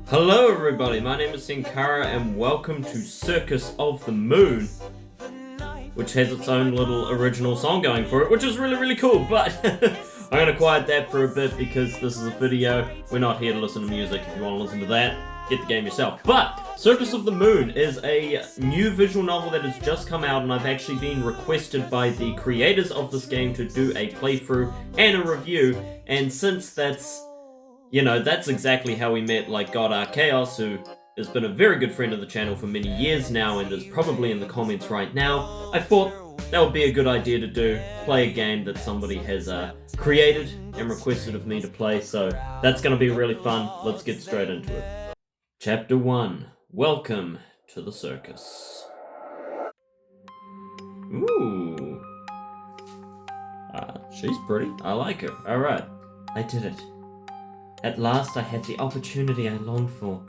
Hello everybody, my name is Senkara and welcome to Circus of the Moon, which has its own little original song going for it, which is really cool, but I'm going to quiet that for a bit because this is a video. We're not here to listen to music. If you want to listen to that, get the game yourself. But Circus of the Moon is a new visual novel that has just come out, and I've actually been requested by the creators of this game to do a playthrough and a review, and since that's exactly how we met, like God Chaos, who has been a very good friend of the channel for many years now and is probably in the comments right now. I thought that would be a good idea to play a game that somebody has created and requested of me to play, so that's going to be really fun. Let's get straight into it. Chapter 1. Welcome to the Circus. Ooh. She's pretty. I like her. Alright. I did it. At last I had the opportunity I longed for.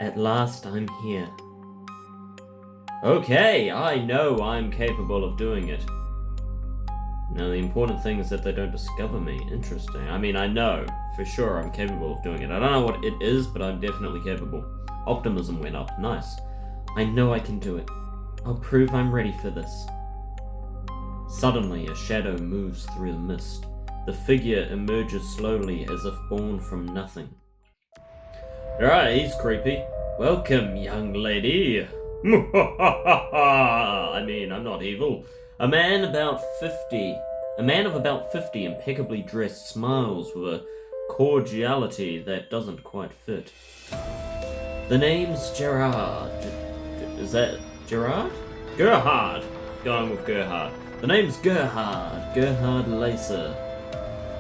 At last I'm here. Okay, I know I'm capable of doing it. Now the important thing is that they don't discover me. Interesting. I mean, I know for sure I'm capable of doing it. I don't know what it is, but I'm definitely capable. Optimism went up. Nice. I know I can do it. I'll prove I'm ready for this. Suddenly, a shadow moves through the mist. The figure emerges slowly as if born from nothing. Alright, he's creepy. Welcome, young lady. I mean, I'm not evil. A man of about 50, impeccably dressed, smiles with a cordiality that doesn't quite fit. The name's Gerard. Is that Gerard? Gerhard. Going with Gerhard. The name's Gerhard Lacer.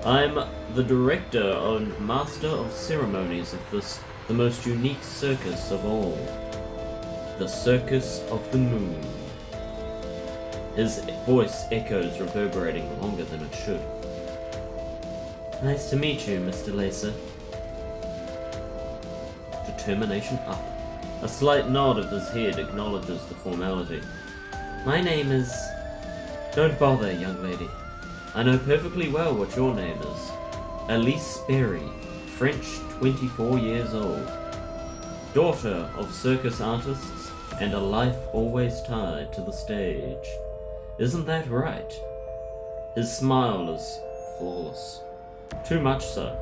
I'm the director and master of ceremonies of the most unique circus of all. The Circus of the Moon. His voice echoes, reverberating longer than it should. Nice to meet you, Mr. Lacer. Determination up. A slight nod of his head acknowledges the formality. My name is... Don't bother, young lady. I know perfectly well what your name is. Elise Berrie, French, 24 years old. Daughter of circus artists and a life always tied to the stage. Isn't that right? His smile is flawless. Too much so.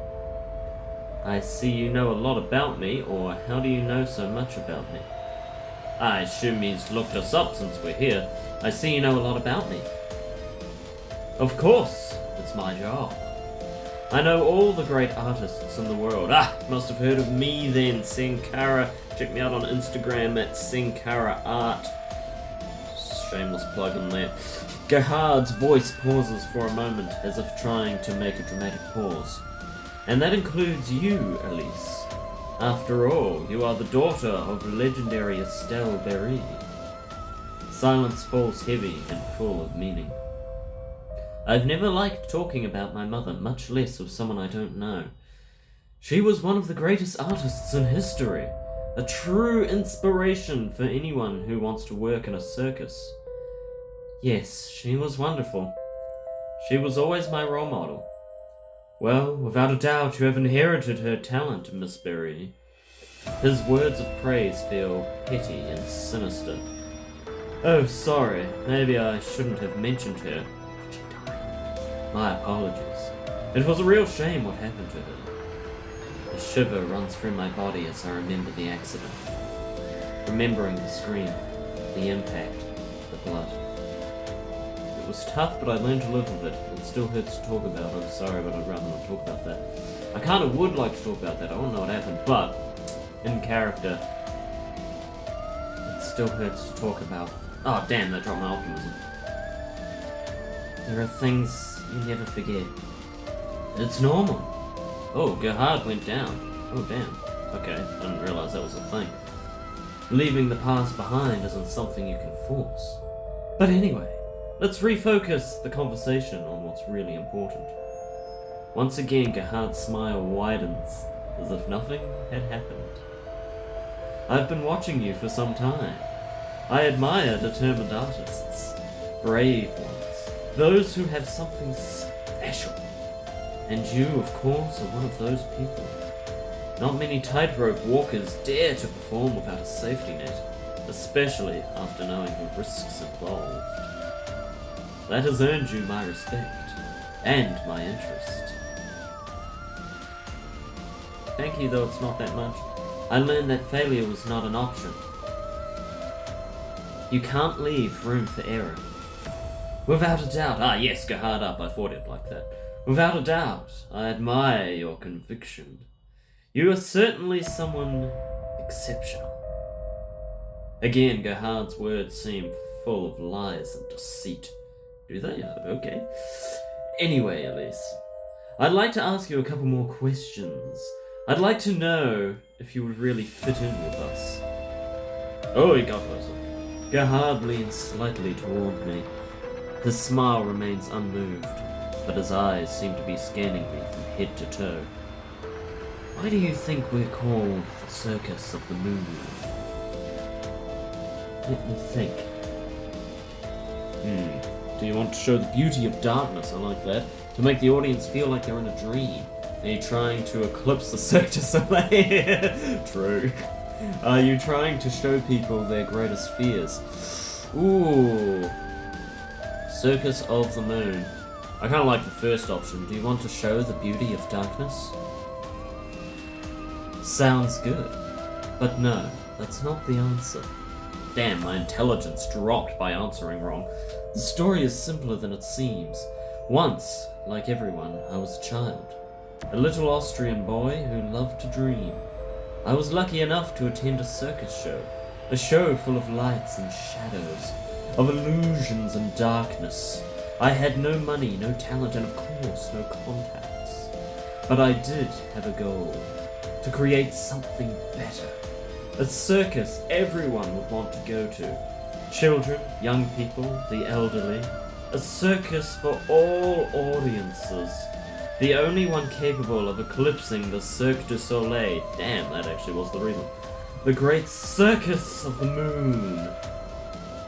I see you know a lot about me, or how do you know so much about me? I assume he's looked us up since we're here. I see you know a lot about me. Of course, it's my job. I know all the great artists in the world. Must have heard of me then, Senkara. Check me out on Instagram at Senkara Art. Shameless plug in there. Gerhard's voice pauses for a moment, as if trying to make a dramatic pause. And that includes you, Elise. After all, you are the daughter of legendary Elise Berrie. Silence falls heavy and full of meaning. I've never liked talking about my mother, much less of someone I don't know. She was one of the greatest artists in history, a true inspiration for anyone who wants to work in a circus. Yes, she was wonderful. She was always my role model. Well, without a doubt, you have inherited her talent, Miss Berrie. His words of praise feel petty and sinister. Oh, sorry, maybe I shouldn't have mentioned her. My apologies. It was a real shame what happened to her. A shiver runs through my body as I remember the accident. Remembering the scream, the impact, the blood. It was tough, but I learned to live with it. It still hurts to talk about. I'm sorry, but I'd rather not talk about that. I kind of would like to talk about that. I want to know what happened, but in character, it still hurts to talk about. Oh, damn, that dropped my optimism. There are things you never forget. It's normal. Oh, Gerhard went down. Oh, damn. Okay, didn't realize that was a thing. Leaving the past behind isn't something you can force. But anyway, let's refocus the conversation on what's really important. Once again, Gerhard's smile widens, as if nothing had happened. I've been watching you for some time. I admire determined artists, brave ones. Those who have something special. And you, of course, are one of those people. Not many tightrope walkers dare to perform without a safety net, especially after knowing the risks involved. That has earned you my respect, and my interest. Thank you, though it's not that much. I learned that failure was not an option. You can't leave room for error. Without a doubt, yes, go hard up, I thought it like that. Without a doubt, I admire your conviction. You are certainly someone exceptional. Again, Gerhard's words seem full of lies and deceit. Do they? Okay. Anyway, Elise, I'd like to ask you a couple more questions. I'd like to know if you would really fit in with us. Oh, he got closer. Gerhard leans slightly toward me. His smile remains unmoved, but his eyes seem to be scanning me from head to toe. Why do you think we're called the Circus of the Moon? Let me think. Do you want to show the beauty of darkness? I like that. To make the audience feel like they're in a dream. Are you trying to eclipse the Cirque du Soleil? True. Are you trying to show people their greatest fears? Ooh. Circus of the Moon. I kind of like the first option. Do you want to show the beauty of darkness? Sounds good. But no, that's not the answer. Damn, my intelligence dropped by answering wrong. The story is simpler than it seems. Once, like everyone, I was a child. A little Austrian boy who loved to dream. I was lucky enough to attend a circus show. A show full of lights and shadows, of illusions and darkness. I had no money, no talent, and of course, no contacts. But I did have a goal. To create something better. A circus everyone would want to go to. Children, young people, the elderly. A circus for all audiences. The only one capable of eclipsing the Cirque du Soleil. Damn, that actually was the reason. The great Circus of the Moon.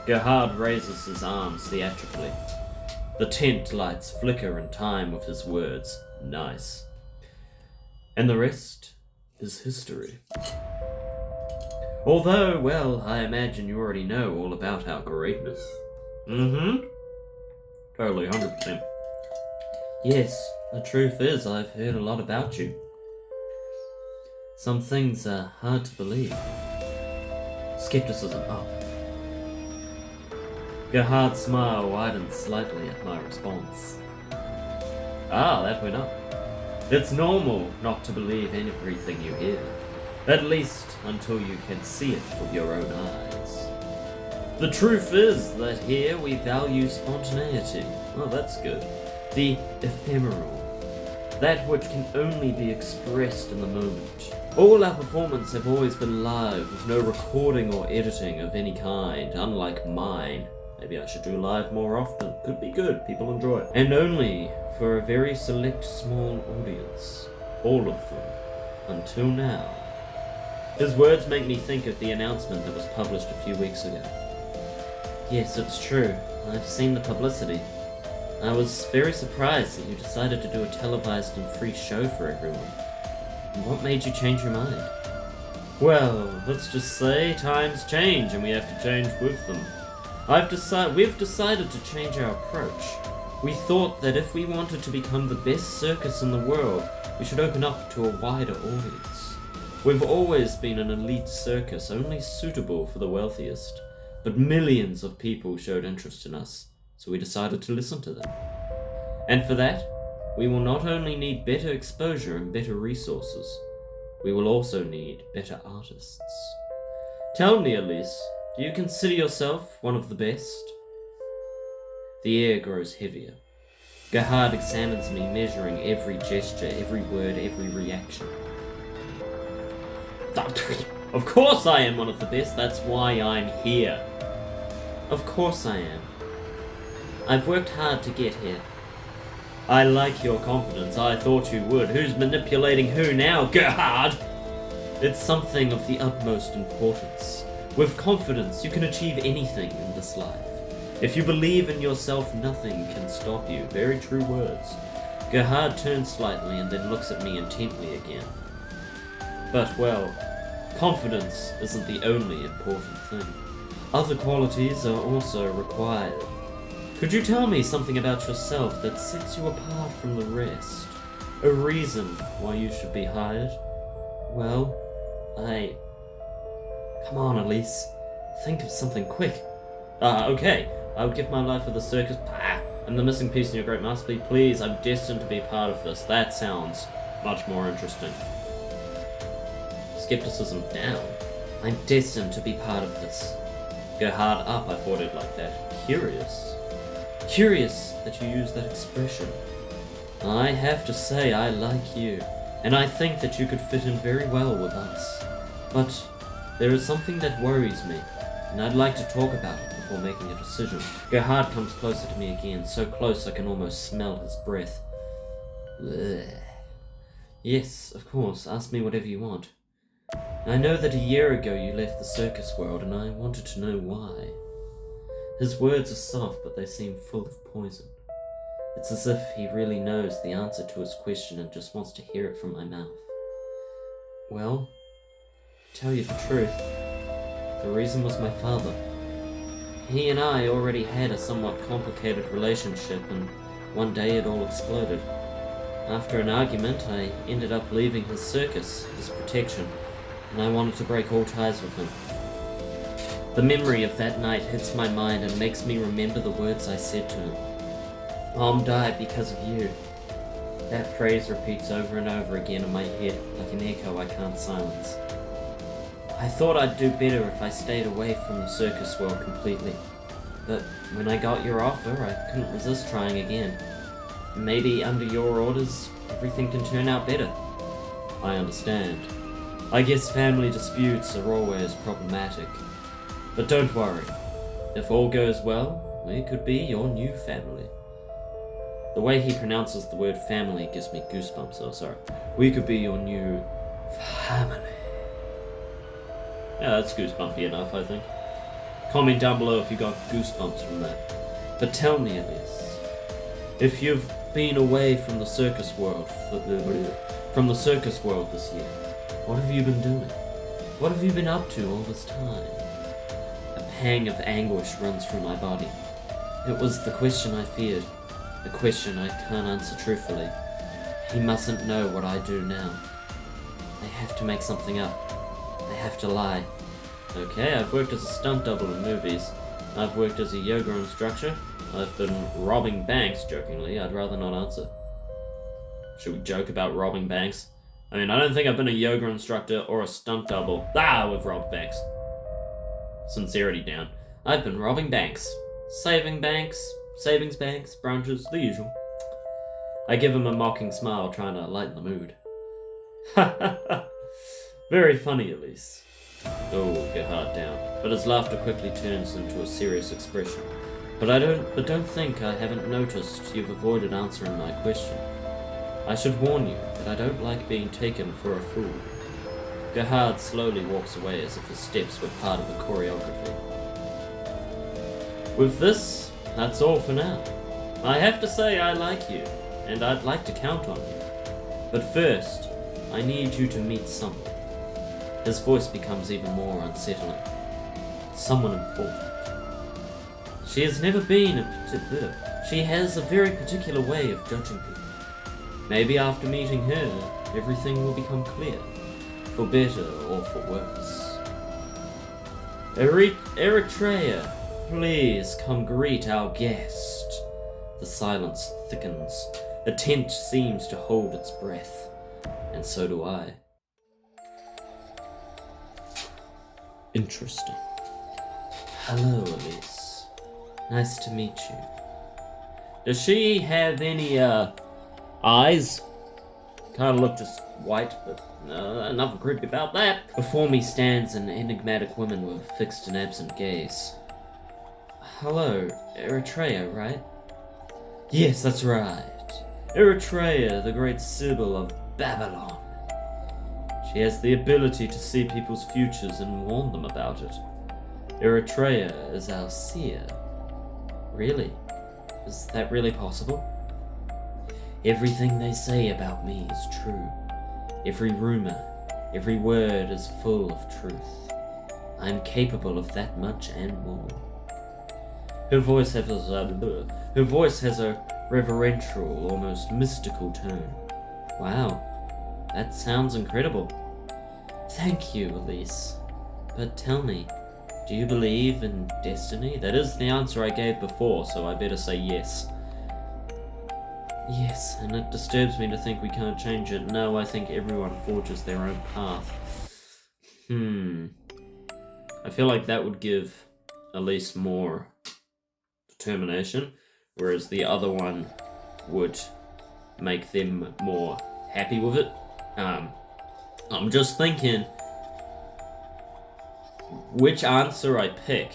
Gerhard raises his arms theatrically. The tent lights flicker in time with his words. Nice. And the rest is history. Although, well, I imagine you already know all about our greatness. Totally, 100%. Yes, the truth is I've heard a lot about you. Some things are hard to believe. Skepticism up. Gerhard's smile widened slightly at my response. That went up. It's normal not to believe everything you hear. At least until you can see it with your own eyes. The truth is that here we value spontaneity. Oh, that's good. The ephemeral. That which can only be expressed in the moment. All our performances have always been live, with no recording or editing of any kind, unlike mine. Maybe I should do live more often. Could be good, people enjoy it. And only for a very select small audience. All of them. Until now. His words make me think of the announcement that was published a few weeks ago. Yes, it's true. I've seen the publicity. I was very surprised that you decided to do a televised and free show for everyone. What made you change your mind? Well, let's just say times change and we have to change with them. We've decided to change our approach. We thought that if we wanted to become the best circus in the world, we should open up to a wider audience. We've always been an elite circus, only suitable for the wealthiest. But millions of people showed interest in us, so we decided to listen to them. And for that, we will not only need better exposure and better resources, we will also need better artists. Tell me, Elise, do you consider yourself one of the best? The air grows heavier. Gerhard examines me, measuring every gesture, every word, every reaction. Of course I am one of the best, that's why I'm here. Of course I am. I've worked hard to get here. I like your confidence, I thought you would. Who's manipulating who now, Gerhard? It's something of the utmost importance. With confidence, you can achieve anything in this life. If you believe in yourself, nothing can stop you. Very true words. Gerhard turns slightly and then looks at me intently again. But, well, confidence isn't the only important thing. Other qualities are also required. Could you tell me something about yourself that sets you apart from the rest? A reason why you should be hired? Well, Come on, Elise. Think of something quick. Okay. I would give my life for the circus. I'm the missing piece in your great masterpiece. Please, I'm destined to be part of this. That sounds much more interesting. Skepticism down. I'm destined to be part of this. Go hard up, I thought it like that. Curious. Curious that you use that expression. I have to say I like you, and I think that you could fit in very well with us. But there is something that worries me, and I'd like to talk about it before making a decision. Gerhard comes closer to me again, so close I can almost smell his breath. Blech. Yes, of course, ask me whatever you want. I know that a year ago you left the circus world, and I wanted to know why. His words are soft, but they seem full of poison. It's as if he really knows the answer to his question and just wants to hear it from my mouth. Well, to tell you the truth, the reason was my father. He and I already had a somewhat complicated relationship, and one day it all exploded. After an argument, I ended up leaving his circus, his protection, and I wanted to break all ties with him. The memory of that night hits my mind and makes me remember the words I said to him. Mom died because of you. That phrase repeats over and over again in my head, like an echo I can't silence. I thought I'd do better if I stayed away from the circus world completely. But when I got your offer, I couldn't resist trying again. Maybe under your orders, everything can turn out better. I understand. I guess family disputes are always problematic. But don't worry. If all goes well, we could be your new family. The way he pronounces the word family gives me goosebumps, We could be your new family. Yeah, that's goosebumpy enough, I think. Comment down below if you got goosebumps from that. But tell me, Elise, if you've been away from the circus world this year, what have you been doing? What have you been up to all this time? A pang of anguish runs through my body. It was the question I feared. A question I can't answer truthfully. He mustn't know what I do now. I have to make something up. I have to lie. Okay, I've worked as a stunt double in movies. I've worked as a yoga instructor. I've been robbing banks, jokingly. I'd rather not answer. Should we joke about robbing banks? I mean, I don't think I've been a yoga instructor or a stunt double. We've robbed banks. Sincerity down. I've been robbing banks. Saving banks. Savings banks, branches, the usual. I give him a mocking smile, trying to lighten the mood. Ha ha ha! Very funny, Elise. Oh, Gerhard down. But his laughter quickly turns into a serious expression. But don't think I haven't noticed you've avoided answering my question. I should warn you that I don't like being taken for a fool. Gerhard slowly walks away as if his steps were part of the choreography. With this, that's all for now. I have to say I like you, and I'd like to count on you. But first, I need you to meet someone. His voice becomes even more unsettling. Someone important. She has never been She has a very particular way of judging people. Maybe after meeting her, everything will become clear. For better or for worse. Eritrea. Please come greet our guest. The silence thickens. The tent seems to hold its breath. And so do I. Interesting. Hello, Elise. Nice to meet you. Does she have any, eyes? Kind of look just white, but nothing creepy about that. Before me stands an enigmatic woman with a fixed and absent gaze. Hello, Eritrea, right? Yes, that's right. Eritrea, the great Sibyl of Babylon. She has the ability to see people's futures and warn them about it. Eritrea is our seer. Really? Is that really possible? Everything they say about me is true. Every rumor, Every word is full of truth. I am capable of that much and more. Her voice has a reverential, almost mystical tone. Wow, that sounds incredible. Thank you, Elise. But tell me, do you believe in destiny? That is the answer I gave before, so I better say yes. Yes, and it disturbs me to think we can't change it. No, I think everyone forges their own path. I feel like that would give Elise more determination, whereas the other one would make them more happy with it. I'm just thinking, which answer I pick,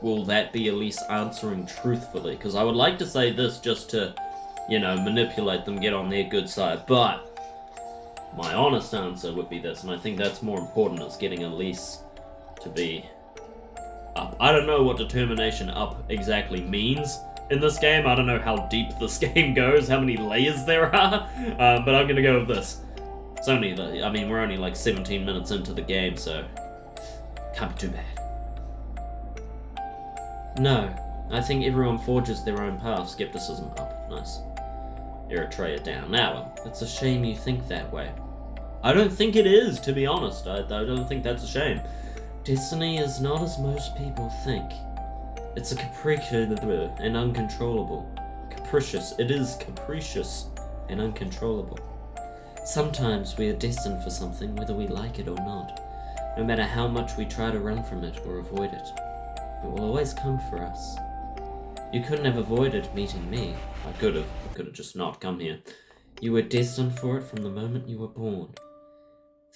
will that be Elise answering truthfully? Because I would like to say this just to, manipulate them, get on their good side, but my honest answer would be this, and I think that's more important, is getting Elise to be up. I don't know what determination up exactly means in this game. I don't know how deep this game goes, how many layers there are, but I'm gonna go with this. It's only, we're only like 17 minutes into the game, so can't be too bad. No, I think everyone forges their own path. Skepticism up. Nice. Eritrea down. Now, it's a shame you think that way. I don't think it is, to be honest. I don't think that's a shame. Destiny is not as most people think. It's a capricious and uncontrollable. It is capricious and uncontrollable. Sometimes we are destined for something, whether we like it or not. No matter how much we try to run from it or avoid it, it will always come for us. You couldn't have avoided meeting me. I could have just not come here. You were destined for it from the moment you were born.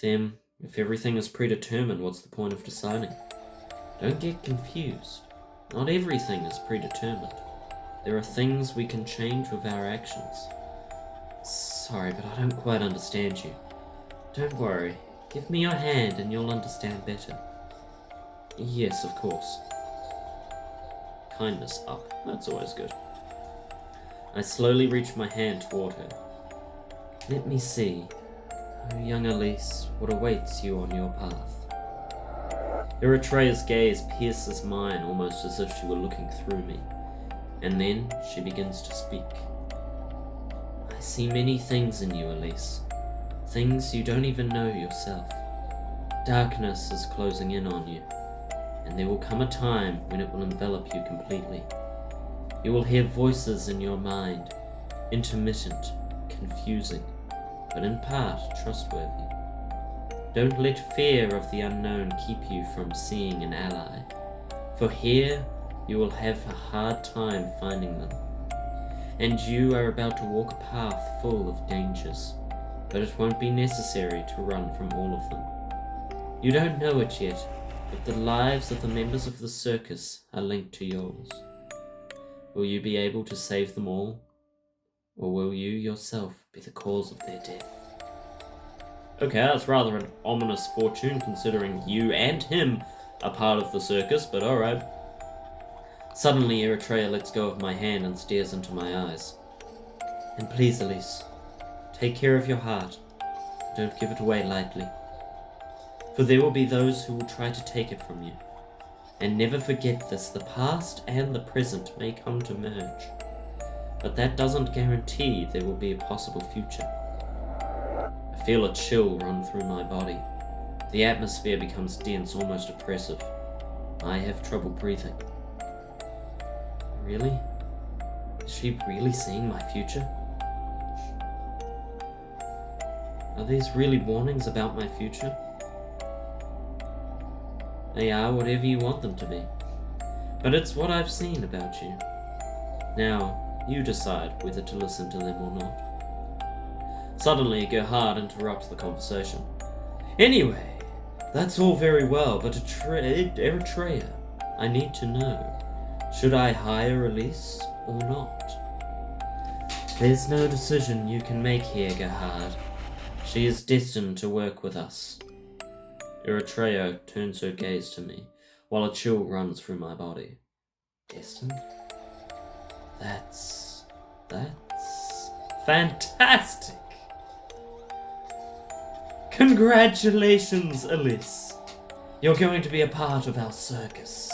Then, if everything is predetermined, what's the point of deciding? Don't get confused. Not everything is predetermined. There are things we can change with our actions. Sorry, but I don't quite understand you. Don't worry. Give me your hand and you'll understand better. Yes, of course. Kindness up. That's always good. I slowly reach my hand toward her. Let me see. Oh, young Elise, what awaits you on your path? Eritrea's gaze pierces mine almost as if she were looking through me. And then she begins to speak. I see many things in you, Elise. Things you don't even know yourself. Darkness is closing in on you, and there will come a time when it will envelop you completely. You will hear voices in your mind, intermittent, confusing, but in part trustworthy. Don't let fear of the unknown keep you from seeing an ally, for here you will have a hard time finding them. And you are about to walk a path full of dangers, but it won't be necessary to run from all of them. You don't know it yet, but the lives of the members of the circus are linked to yours. Will you be able to save them all? Or will you yourself be the cause of their death? Okay, that's rather an ominous fortune considering you and him are part of the circus, but alright. Suddenly Eritrea lets go of my hand and stares into my eyes. And please, Elise, take care of your heart. Don't give it away lightly. For there will be those who will try to take it from you. And never forget this, the past and the present may come to merge. But that doesn't guarantee there will be a possible future. I feel a chill run through my body. The atmosphere becomes dense, almost oppressive. I have trouble breathing. Really? Is she really seeing my future? Are these really warnings about my future? They are whatever you want them to be. But it's what I've seen about you. Now, you decide whether to listen to them or not. Suddenly, Gerhard interrupts the conversation. Anyway, that's all very well, but Eritrea, I need to know. Should I hire Elise or not? There's no decision you can make here, Gerhard. She is destined to work with us. Eritrea turns her gaze to me, while a chill runs through my body. Destined? That's fantastic! Congratulations, Elise. You're going to be a part of our circus.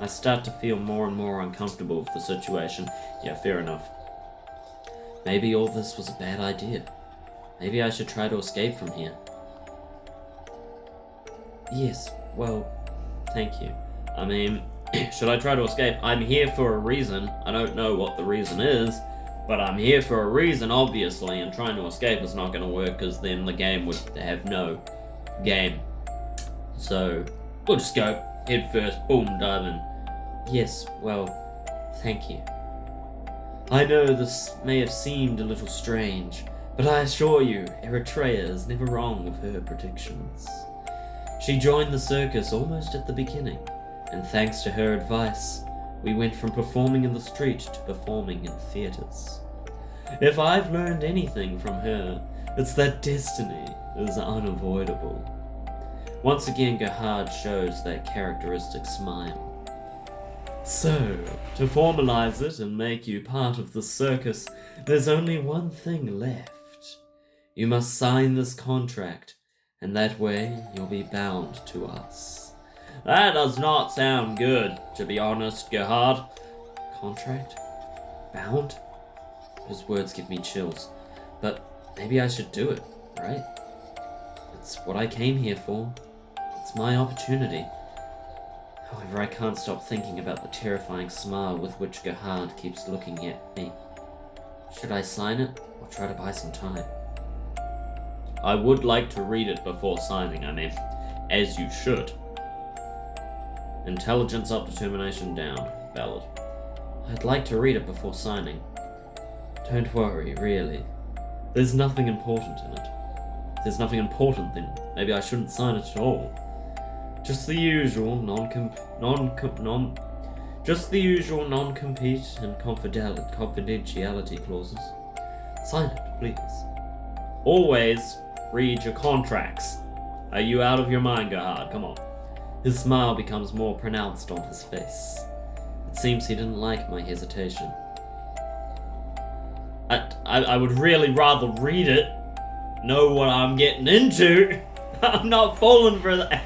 I start to feel more and more uncomfortable with the situation. Yeah, fair enough. Maybe all this was a bad idea. Maybe I should try to escape from here. Yes, well, thank you. I mean, should I try to escape? I'm here for a reason. I don't know what the reason is, but I'm here for a reason, obviously, and trying to escape is not going to work, because then the game would have no game. So, we'll just go head first, boom, dive in. Yes, well, thank you. I know this may have seemed a little strange, but I assure you, Eritrea is never wrong with her predictions. She joined the circus almost at the beginning, and thanks to her advice, we went from performing in the street to performing in theatres. If I've learned anything from her, it's that destiny is unavoidable. Once again, Gerhard shows that characteristic smile. So, to formalize it and make you part of the circus, there's only one thing left. You must sign this contract, and that way you'll be bound to us. That does not sound good, to be honest, Gerhard. Contract? Bound? His words give me chills. But maybe I should do it, right? It's what I came here for. It's my opportunity. However, I can't stop thinking about the terrifying smile with which Gerhard keeps looking at me. Should I sign it, or try to buy some time? I would like to read it before signing, as you should. Intelligence up, determination down. Valid. I'd like to read it before signing. Don't worry, really. There's nothing important in it. If there's nothing important, then maybe I shouldn't sign it at all. Just the usual non-compete and confidentiality clauses. Sign it, please. Always read your contracts. Are you out of your mind, Gerhard? Come on. His smile becomes more pronounced on his face. It seems he didn't like my hesitation. I would really rather read it, know what I'm getting into. I'm not falling for that.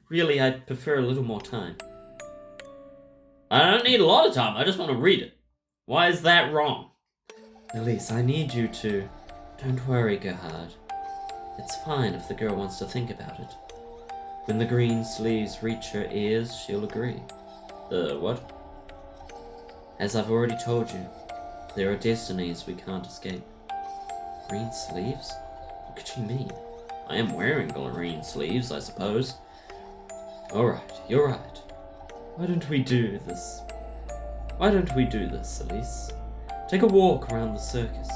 Really, I'd prefer a little more time. I don't need a lot of time, I just want to read it. Why is that wrong? Elise, I need you to... Don't worry, Gerhard. It's fine if the girl wants to think about it. When the green sleeves reach her ears, she'll agree. The what? As I've already told you, there are destinies we can't escape. Green sleeves? What could she mean? I am wearing green sleeves, I suppose. Alright, you're right. Why don't we do this, Elise? Take a walk around the circus.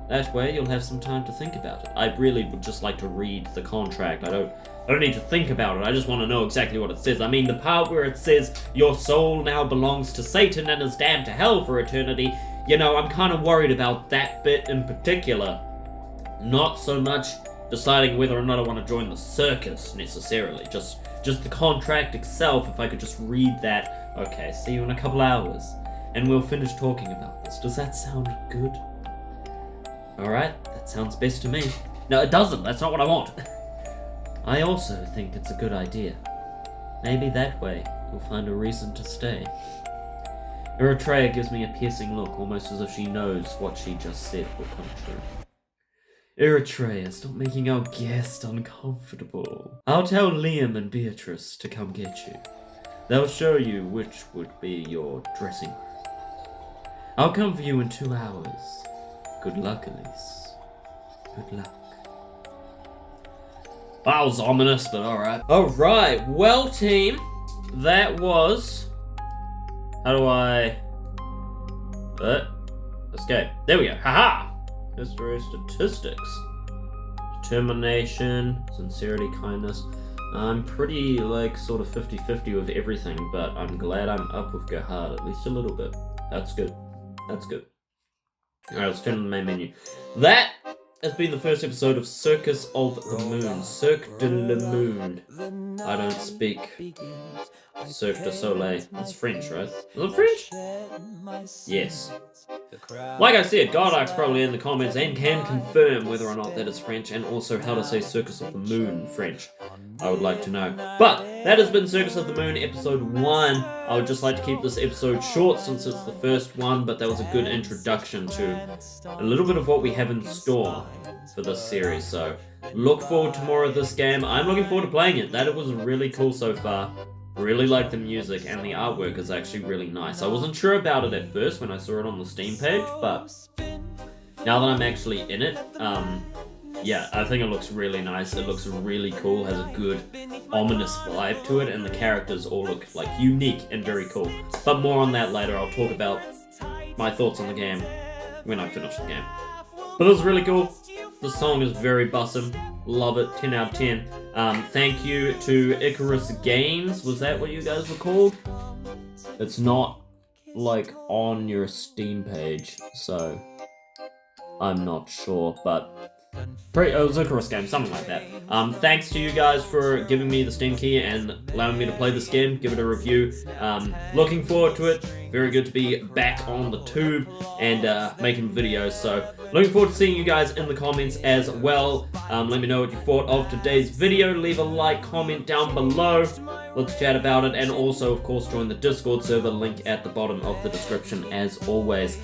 That way you'll have some time to think about it. I really would just like to read the contract. I don't need to think about it. I just want to know exactly what it says. I mean, the part where it says your soul now belongs to Satan and is damned to hell for eternity, you know, I'm kind of worried about that bit in particular. Not so much deciding whether or not I want to join the circus necessarily. Just the contract itself, if I could just read that. Okay, see you in a couple hours, and we'll finish talking about this. Does that sound good? Alright, that sounds best to me. No, it doesn't. That's not what I want. I also think it's a good idea. Maybe that way you'll find a reason to stay. Eritrea gives me a piercing look, almost as if she knows what she just said will come true. Eritrea, stop making our guest uncomfortable. I'll tell Liam and Beatrice to come get you. They'll show you which would be your dressing room. I'll come for you in 2 hours. Good luck, Elise. Good luck. That was ominous, but alright. Alright, well team, that was... How do I... Escape. There we go. Haha! History, statistics. Determination, sincerity, kindness. I'm pretty, sort of 50-50 with everything, but I'm glad I'm up with Gerhard at least a little bit. That's good. That's good. Alright, let's turn to the main menu. That has been the first episode of Circus of the Moon. Cirque de la Moon. I don't speak Cirque du Soleil. It's French, right? Is it French? Yes. Like I said, Goddark's probably in the comments and can confirm whether or not that is French, and also how to say Circus of the Moon French. I would like to know. But that has been Circus of the Moon episode 1. I would just like to keep this episode short since it's the first one, but that was a good introduction to a little bit of what we have in store for this series. So look forward to more of this game. I'm looking forward to playing it. That it was really cool so far. Really like the music, and the artwork is actually really nice. I wasn't sure about it at first when I saw it on the Steam page, but now that I'm actually in it, yeah, I think it looks really nice. It looks really cool, has a good ominous vibe to it, and the characters all look like unique and very cool. But more on that later. I'll talk about my thoughts on the game when I finish the game. But it was really cool. The song is very bussin'. Love it. 10 out of 10. Thank you to IcarusGames. Was that what you guys were called? It's not, like, on your Steam page, so I'm not sure, but it was IcarusGames, something like that. Thanks to you guys for giving me the Steam key and allowing me to play this game, give it a review. Looking forward to it. Very good to be back on the tube and making videos, so looking forward to seeing you guys in the comments as well. Let me know what you thought of today's video. Leave a like, comment down below. Let's chat about it, and also, of course, join the Discord server, link at the bottom of the description as always.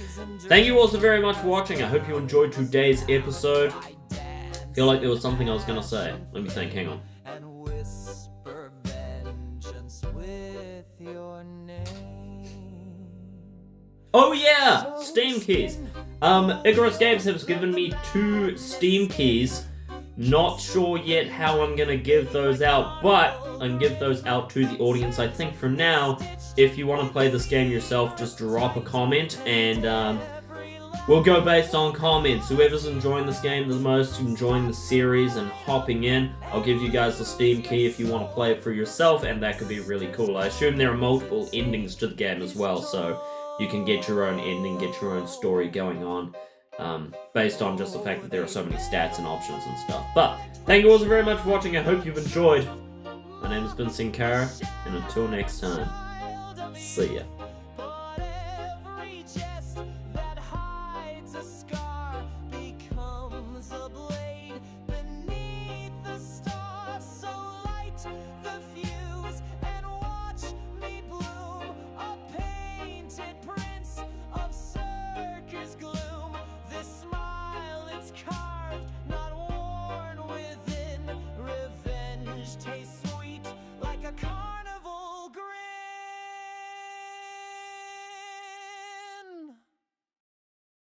Thank you all so very much for watching. I hope you enjoyed today's episode. I feel like there was something I was going to say. Let me think, hang on. Oh yeah! Steam keys. IcarusGames has given me 2 Steam keys. Not sure yet how I'm gonna give those out, but I can give those out to the audience. I think for now, if you want to play this game yourself, just drop a comment, and we'll go based on comments. Whoever's enjoying this game the most, enjoying the series and hopping in, I'll give you guys the Steam key if you want to play it for yourself, and that could be really cool. I assume there are multiple endings to the game as well, so you can get your own ending, get your own story going on, based on just the fact that there are so many stats and options and stuff. But thank you all so very much for watching. I hope you've enjoyed. My name has been Senkara, and until next time, see ya.